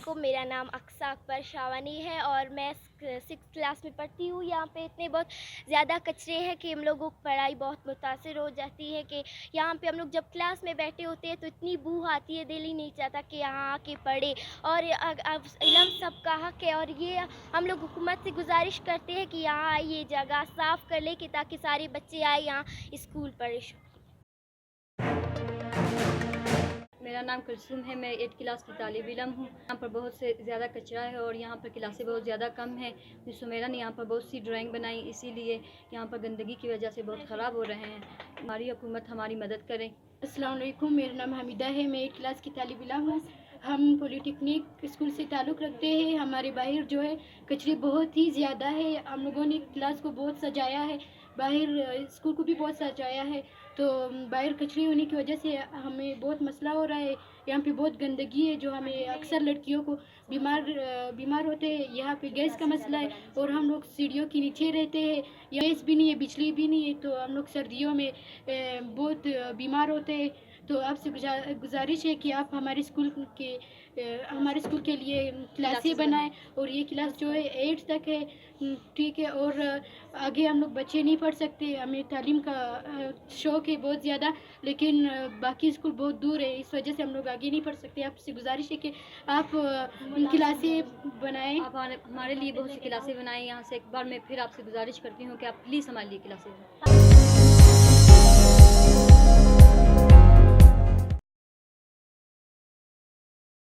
علیکم، میرا نام اقصیٰ اکبر شاوانی ہے اور میں 6 کلاس میں پڑھتی ہوں. یہاں پہ اتنے بہت زیادہ کچرے ہیں کہ ہم لوگوں کی پڑھائی بہت متاثر ہو جاتی ہے. کہ یہاں پہ ہم لوگ جب کلاس میں بیٹھے ہوتے ہیں تو اتنی بو آتی ہے، دل ہی نہیں چاہتا کہ یہاں آ کے پڑھے. اور علم سب کا حق ہے اور یہ ہم لوگ حکومت سے گزارش کرتے ہیں کہ یہاں یہ جگہ صاف کر لے کہ تاکہ سارے بچے آئے یہاں اسکول پڑھے. میرا نام کلثوم ہے. میں 8 کلاس کی طالب علم ہوں. یہاں پر بہت سے زیادہ کچرا ہے اور یہاں پر کلاسیں بہت زیادہ کم ہیں. سمیرا نے یہاں پر بہت سی ڈرائنگ بنائی، اسی لیے یہاں پر گندگی کی وجہ سے بہت خراب ہو رہے ہیں. ہماری حکومت ہماری مدد کرے. السلام علیکم، میرا نام حمیدہ ہے. میں 8 کلاس کی طالب علم ہوں. ہم پولی ٹیکنک اسکول سے تعلق رکھتے ہیں. ہمارے باہر جو ہے کچرے بہت ہی زیادہ ہے. ہم لوگوں نے کلاس کو بہت سجایا ہے، باہر اسکول کو بھی بہت سجایا ہے. تو باہر کچرے ہونے کی وجہ سے ہمیں بہت مسئلہ ہو رہا ہے. یہاں پہ بہت گندگی ہے جو ہمیں اکثر لڑکیوں کو بیمار ہوتے ہیں. یہاں پہ گیس کا مسئلہ ہے اور ہم لوگ سیڑھیوں کے نیچے رہتے ہیں. گیس بھی نہیں ہے، بجلی بھی نہیں ہے، تو ہم لوگ سردیوں میں بہت بیمار ہوتے ہیں. تو آپ سے گزارش ہے کہ آپ ہمارے اسکول کے لیے کلاسیں بنائیں. اور یہ کلاس جو ہے 8 تک ہے، ٹھیک ہے. اور آگے ہم لوگ بچے نہیں پڑھ سکتے. ہمیں تعلیم کا شوق ہے بہت زیادہ، لیکن باقی اسکول بہت دور ہے، اس وجہ سے ہم لوگ آگے نہیں پڑھ سکتے. آپ سے گزارش ہے کہ آپ کلاسیں بنائیں. آپ ہمارے لیے بہت سی کلاسیں بنائیں. یہاں سے ایک بار میں پھر آپ سے گزارش کرتی ہوں کہ آپ پلیز ہمارے لیے کلاسیں بنائیں.